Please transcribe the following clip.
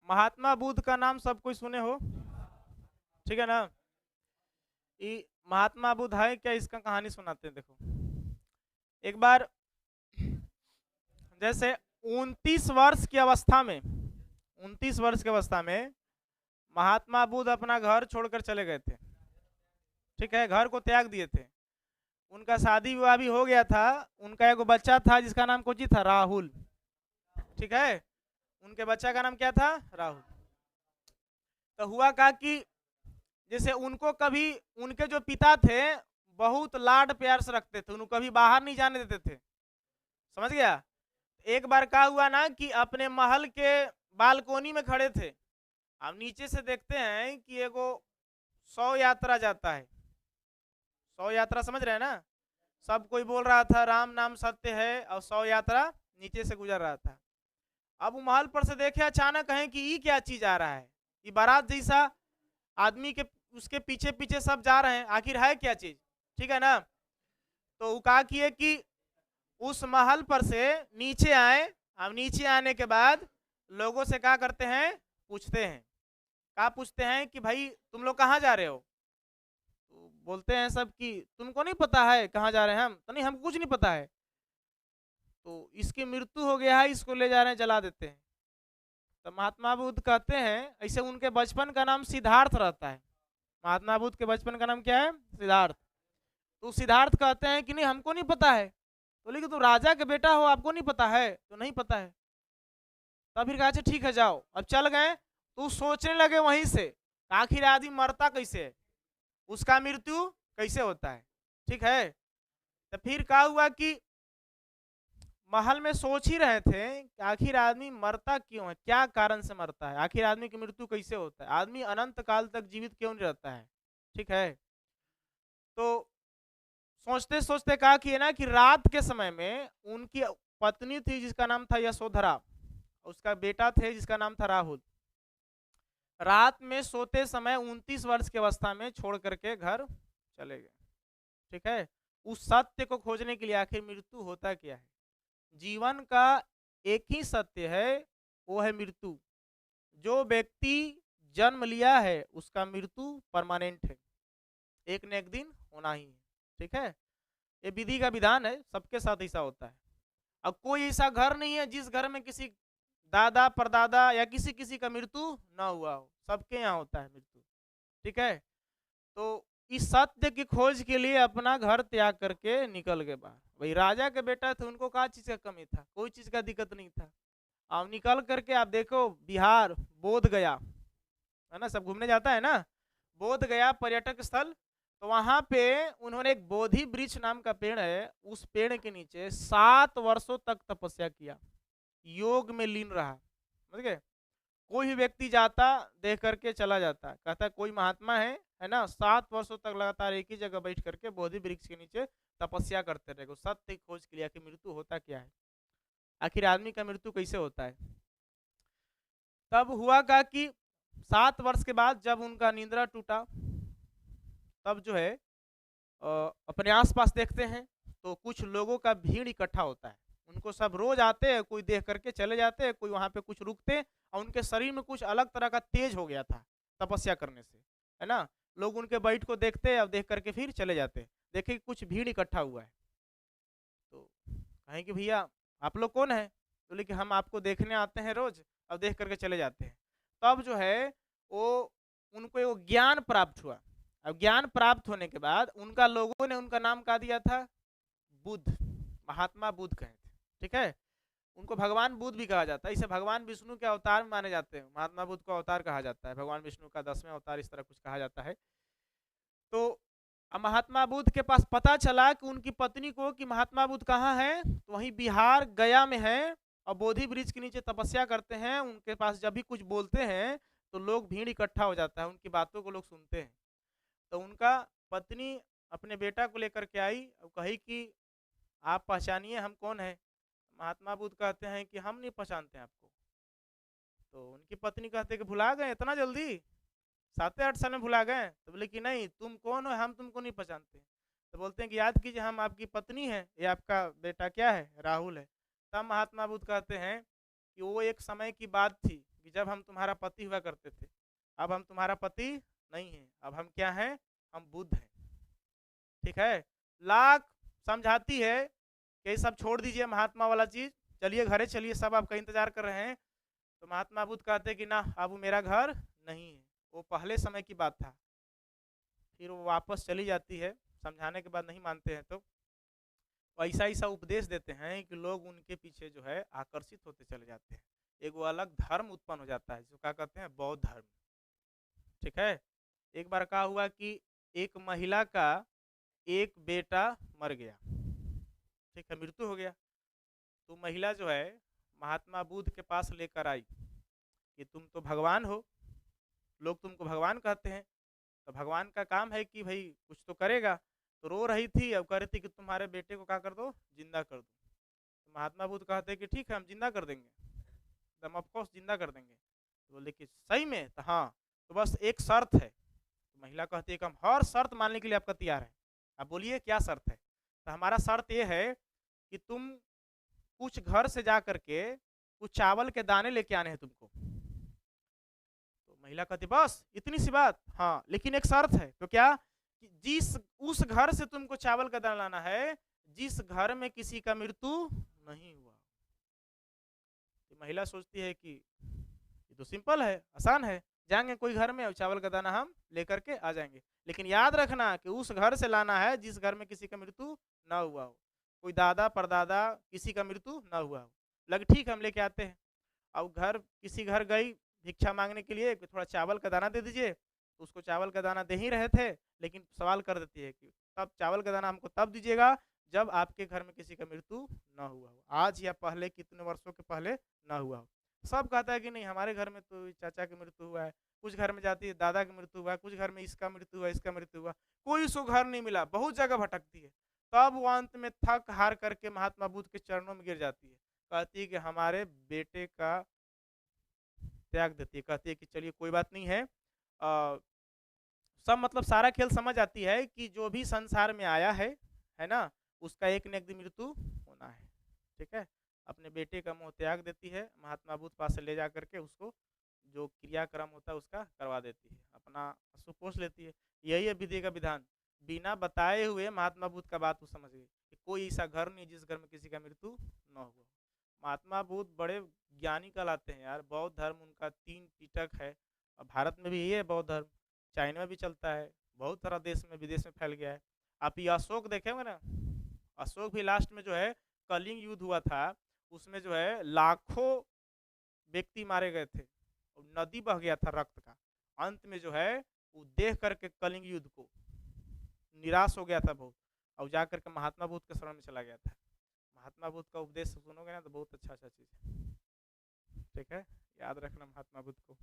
महात्मा बुद्ध का नाम सब कोई सुने हो, ठीक है ना। ये महात्मा बुद्ध है क्या, इसका कहानी सुनाते हैं। देखो एक बार, जैसे 29 वर्ष की अवस्था में, 29 वर्ष की अवस्था में महात्मा बुद्ध अपना घर छोड़कर चले गए थे, ठीक है, घर को त्याग दिए थे। उनका शादी विवाह भी हो गया था, उनका एक बच्चा था जिसका नाम कुछ था, राहुल, ठीक है। उनके बच्चा का नाम क्या था, राहुल। तो हुआ क्या कि जैसे उनको कभी, उनके जो पिता थे बहुत लाड प्यार से रखते थे, उनको कभी बाहर नहीं जाने देते थे, समझ गया। एक बार क्या हुआ ना कि अपने महल के बालकोनी में खड़े थे, अब नीचे से देखते हैं कि एगो 100 यात्रा जाता है, 100 यात्रा समझ रहे हैं ना, सब कोई बोल रहा था राम नाम सत्य है, और 100 यात्रा नीचे से गुजर रहा था। अब वो महल पर से देखे अचानक है कि ये क्या चीज आ रहा है, ये बारात जैसा आदमी के उसके पीछे पीछे सब जा रहे हैं, आखिर है क्या चीज, ठीक है ना। तो वो कहा किए कि उस महल पर से नीचे आए। अब नीचे आने के बाद लोगों से क्या करते हैं, पूछते हैं, क्या पूछते हैं कि भाई तुम लोग कहाँ जा रहे हो। तो बोलते हैं सब कि तुमको नहीं पता है कहाँ जा रहे हैं हम, तो नहीं हमको कुछ नहीं पता है। तो इसकी मृत्यु हो गया है, इसको ले जा रहे हैं, जला देते हैं। तो महात्मा बुद्ध कहते हैं, ऐसे उनके बचपन का नाम सिद्धार्थ रहता है, महात्मा बुद्ध के बचपन का नाम क्या है, सिद्धार्थ। तो सिद्धार्थ कहते हैं कि नहीं हमको नहीं पता है। तो लेकिन तुम राजा के बेटा हो, आपको नहीं पता है, तो नहीं पता है। तब फिर कहा अच्छा ठीक है जाओ, अब चल गए। तो सोचने लगे वहीं से, आखिर आदमी मरता कैसे है, उसका मृत्यु कैसे होता है, ठीक है। तो फिर क्या हुआ कि महल में सोच ही रहे थे कि आखिर आदमी मरता क्यों है, क्या कारण से मरता है, आखिर आदमी की मृत्यु कैसे होता है, आदमी अनंत काल तक जीवित क्यों नहीं रहता है, ठीक है। तो सोचते सोचते कहा कि ना कि रात के समय में उनकी पत्नी थी जिसका नाम था यशोधरा, उसका बेटा थे जिसका नाम था राहुल। रात में सोते समय 29 वर्ष की अवस्था में छोड़ करके घर चले गए, ठीक है। उस सत्य को खोजने के लिए आखिर मृत्यु होता क्या है। जीवन का एक ही सत्य है, वो है मृत्यु। जो व्यक्ति जन्म लिया है उसका मृत्यु परमानेंट है, एक न एक दिन होना ही है, ठीक है। ये विधि का विधान है, सबके साथ ऐसा होता है। अब कोई ऐसा घर नहीं है जिस घर में किसी दादा परदादा या किसी किसी का मृत्यु ना हुआ हो, सबके यहाँ होता है मृत्यु, ठीक है। तो इस सत्य की खोज के लिए अपना घर त्याग करके निकल गए बाहर। वही राजा के बेटा थे, उनको क्या चीज का कमी था, कोई चीज का दिक्कत नहीं था। अब निकल करके आप देखो बिहार बोध गया है ना, सब घूमने जाता है ना, बोध गया पर्यटक स्थल। तो वहां पे उन्होंने एक बोधि वृक्ष नाम का पेड़ है, उस पेड़ के नीचे 7 वर्षों तक तपस्या किया, योग में लीन रहा, समझ गए। कोई भी व्यक्ति जाता देख करके चला जाता, कहता है कोई महात्मा है ना, 7 वर्षों तक लगातार एक ही जगह बैठ करके बोधि वृक्ष के नीचे तपस्या करते रहे, सत्य की खोज के लिए कि मृत्यु होता क्या है, आखिर आदमी का मृत्यु कैसे होता है। तब हुआ का कि 7 वर्ष के बाद जब उनका निंद्रा टूटा, तब जो है अपने आसपास देखते हैं तो कुछ लोगों का भीड़ इकट्ठा होता है। उनको सब रोज आते हैं, कोई देख करके चले जाते हैं, कोई वहां पे कुछ रुकते, और उनके शरीर में कुछ अलग तरह का तेज हो गया था तपस्या करने से, है ना। लोग उनके बैठ को देखते और देख करके फिर चले जाते, देखे कि कुछ भीड़ इकट्ठा हुआ है। तो कहें कि भैया आप लोग कौन है, बोले कि हम आपको देखने आते हैं रोज, और देख करके चले जाते हैं। तब जो है वो उनको एक ज्ञान प्राप्त हुआ। अब ज्ञान प्राप्त होने के बाद उनका लोगों ने उनका नाम क्या दिया था, बुद्ध, महात्मा बुद्ध कहे थे, ठीक है। उनको भगवान बुद्ध भी कहा जाता है, इसे भगवान विष्णु के अवतार माने जाते हैं, महात्मा बुद्ध को अवतार कहा जाता है, भगवान विष्णु का 10वें अवतार, इस तरह कुछ कहा जाता है। तो अब महात्मा बुद्ध के पास पता चला कि उनकी पत्नी को कि महात्मा बुद्ध कहाँ है, तो वहीं बिहार गया में है, और बोधि वृक्ष के नीचे तपस्या करते हैं। उनके पास जब भी कुछ बोलते हैं तो लोग भीड़ इकट्ठा हो जाता है, उनकी बातों को लोग सुनते हैं। तो उनका पत्नी अपने बेटा को लेकर के आई और कही कि आप पहचानिए हम कौन है। महात्मा बुद्ध कहते हैं कि हम नहीं पहचानते आपको। तो उनकी पत्नी कहते हैं कि भुला गए इतना जल्दी, 7 8 साल में भुला गए। तो बोले कि नहीं तुम कौन हो, हम तुमको नहीं पहचानते। तो बोलते हैं कि याद कीजिए हम आपकी पत्नी है, ये आपका बेटा क्या है, राहुल है। तब महात्मा बुद्ध कहते हैं कि वो एक समय की बात थी, कि जब हम तुम्हारा पति हुआ करते थे, अब हम तुम्हारा पति नहीं है, अब हम क्या हैं, हम बुद्ध हैं। ठीक है, लाख समझाती है कि ये सब छोड़ दीजिए महात्मा वाला चीज, चलिए घरे चलिए, सब आपका इंतजार कर रहे हैं। तो महात्मा बुद्ध कहते हैं कि ना, अब वो मेरा घर नहीं है, वो पहले समय की बात था। फिर वो वापस चली जाती है, समझाने के बाद नहीं मानते हैं तो ऐसा ऐसा उपदेश देते हैं कि लोग उनके पीछे जो है आकर्षित होते चले जाते हैं। एक वो अलग धर्म उत्पन्न हो जाता है, जो क्या कहते हैं, बौद्ध धर्म। ठीक है, एक बार क्या हुआ कि एक महिला का एक बेटा मर गया, ठीक है, मृत्यु हो गया। तो महिला जो है महात्मा बुद्ध के पास लेकर आई कि तुम तो भगवान हो, लोग तुमको भगवान कहते हैं, तो भगवान का काम है कि भाई कुछ तो करेगा। तो रो रही थी, अब कह रही थी कि तुम्हारे बेटे को क्या कर दो, जिंदा कर दो। तो महात्मा बुद्ध कहते हैं कि ठीक है, हम जिंदा कर देंगे, एकदम ऑफकोर्स जिंदा कर देंगे। तो बोले कि सही में, तो हाँ, तो बस एक शर्त है। तो महिला कहती है कि हम हर शर्त मानने के लिए आपका तैयार है। आप बोलिए क्या शर्त है। तो हमारा शर्त ये है कि तुम कुछ घर से जा करके कुछ चावल के दाने लेके आने हैं तुमको। तो महिला कहती बस इतनी सी बात, हाँ लेकिन एक शर्त है। तो क्या, कि जिस उस घर से तुमको चावल का दाना लाना है जिस घर में किसी का मृत्यु नहीं हुआ। तो महिला सोचती है कि ये तो सिंपल है, आसान है, जाएंगे कोई घर में और चावल का दाना हम लेकर के आ जाएंगे। लेकिन याद रखना कि उस घर से लाना है जिस घर में किसी का मृत्यु ना हुआ हो, कोई दादा परदादा किसी का मृत्यु ना हुआ हो। लग ठीक, हम लेके आते हैं। अब घर किसी घर गई भिक्षा मांगने के लिए, थोड़ा चावल का दाना दे दीजिए। तो उसको चावल का दाना दे ही रहे थे, लेकिन सवाल कर देती है कि तब चावल का दाना हमको तब दीजिएगा जब आपके घर में किसी का मृत्यु ना हुआ हो, आज या पहले कितने वर्षों के पहले ना हुआ हो। सब कहता है कि नहीं, हमारे घर में तो चाचा की मृत्यु हुआ है, कुछ घर में जाती है दादा की मृत्यु हुआ है, कुछ घर में इसका मृत्यु हुआ, इसका मृत्यु हुआ, कोई उसको घर नहीं मिला, बहुत जगह भटकती है। तब वो अंत में थक हार करके महात्मा बुद्ध के चरणों में गिर जाती है, कहती है कि हमारे बेटे का त्याग देती है, कहती है कि चलिए कोई बात नहीं है। सब मतलब सारा खेल समझ आती है कि जो भी संसार में आया है ना, उसका एक न एक दिन मृत्यु होना है। ठीक है, अपने बेटे का मोह त्याग देती है, महात्मा बुद्ध पास से ले जा करके उसको जो क्रियाक्रम होता है उसका करवा देती है, अपना सुपोष लेती है। यही है विधि का विधान। बिना बताए हुए महात्मा बुद्ध का बात वो समझ गई कि कोई ऐसा घर नहीं जिस घर में किसी का मृत्यु न हुआ। महात्मा बुद्ध बड़े ज्ञानी कहलाते हैं यार। बौद्ध धर्म उनका 3 पिटक है, और भारत में भी यही है बौद्ध धर्म, चाइना में भी चलता है, बहुत सारा देश में विदेश में फैल गया है। आप ये अशोक देखे होंगे ना, अशोक भी लास्ट में जो है कलिंग युद्ध हुआ था, उसमें जो है लाखों व्यक्ति मारे गए थे और नदी बह गया था रक्त का। अंत में जो है वो देख करके कलिंग युद्ध को निराश हो गया था बहुत, और जा करके महात्मा बुद्ध के शरण में चला गया था। महात्मा बुद्ध का उपदेश सुनोगे ना तो बहुत अच्छा अच्छा चीज़ है। ठीक है, याद रखना महात्मा बुद्ध को।